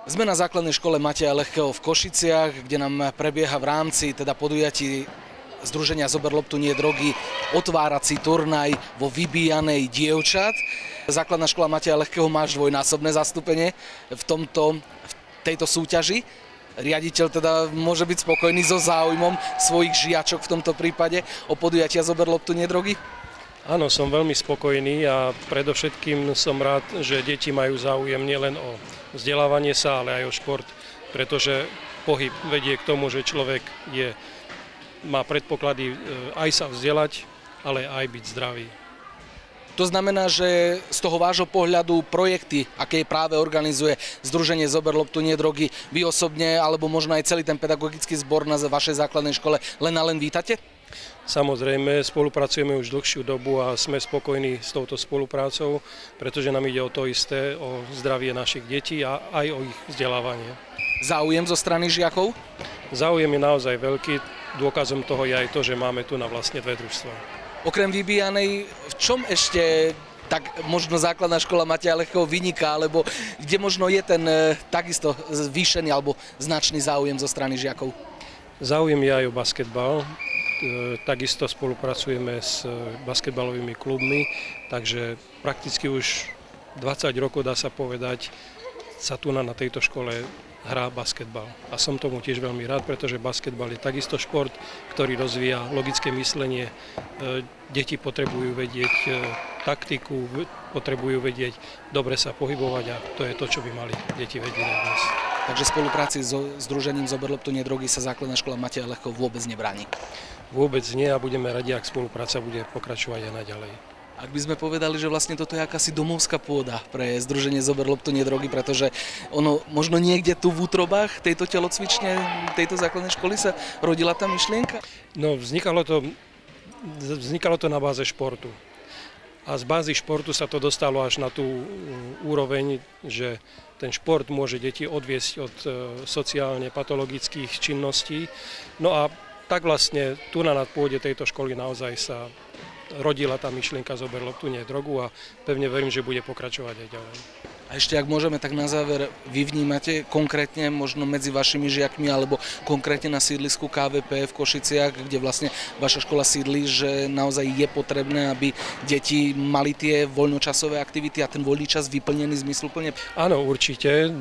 Sme na základnej škole Mateja Lehkého v Košiciach, kde nám prebieha v rámci podujatí Združenia Zober loptu nie drogy otvárací turnaj vo vybíjanej dievčat. Základná škola Mateja Lehkého má dvojnásobné zastúpenie v tejto súťaži. Riaditeľ teda môže byť spokojný so záujmom svojich žiačok v tomto prípade o podujatia Zober loptu nie drogy? Áno, som veľmi spokojný a predovšetkým som rád, že deti majú záujem nielen o vzdelávanie sa, ale aj o šport, pretože pohyb vedie k tomu, že človek má predpoklady aj sa vzdelať, ale aj byť zdravý. To znamená, že z toho vášho pohľadu projekty, aké práve organizuje Združenie Zober loptu nie drogy, vy osobne, alebo možno aj celý ten pedagogický zbor na vašej základnej škole len vítate? Samozrejme, spolupracujeme už dlhšiu dobu a sme spokojní s touto spoluprácou, pretože nám ide o to isté, o zdravie našich detí a aj o ich vzdelávanie. Záujem zo strany žiakov? Záujem je naozaj veľký, dôkazom toho je aj to, že máme tu na vlastne dve družstvá. Okrem vybíjanej, v čom ešte tak možno základná škola Mateja Lehkého vyniká, alebo kde možno je ten takisto zvýšený alebo značný záujem zo strany žiakov? Záujem je aj o basketbal. Takisto spolupracujeme s basketbalovými klubmi, takže prakticky už 20 rokov, dá sa povedať, sa tu na tejto škole hrá basketbal. A som tomu tiež veľmi rád, pretože basketbal je takisto šport, ktorý rozvíja logické myslenie. Deti potrebujú vedieť taktiku, potrebujú vedieť dobre sa pohybovať a to je to, čo by mali deti vedieť aj dnes. Takže v spolupráci so Združením Zober loptu nie drogy sa základná škola Mateja Lehkého vôbec nebráni? Vôbec nie a budeme radi, ak spolupráca bude pokračovať aj naďalej. Ak by sme povedali, že vlastne toto je akási domovská pôda pre Združenie Zober loptu nie drogy, pretože ono možno niekde tu v útrobách tejto telocvične, tejto základnej školy sa rodila tá myšlienka? No, vznikalo to na báze športu. A z bázy športu sa to dostalo až na tú úroveň, že ten šport môže deti odviesť od sociálne patologických činností. No a tak vlastne tu na pôde tejto školy naozaj sa rodila tá myšlienka Zober loptu nie drogu a pevne verím, že bude pokračovať aj ďalej. A ešte, ak môžeme, tak na záver, vy vnímate konkrétne možno medzi vašimi žiakmi alebo konkrétne na sídlisku KVP v Košiciach, kde vlastne vaša škola sídli, že naozaj je potrebné, aby deti mali tie voľnočasové aktivity a ten voľný čas vyplnený zmysluplne? Áno, určite.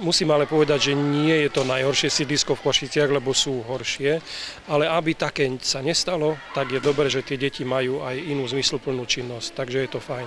Musím ale povedať, že nie je to najhoršie sídlisko v Košiciach, lebo sú horšie, ale aby také sa nestalo, tak je dobré, že tie deti majú aj inú zmysluplnú činnosť, takže je to fajn.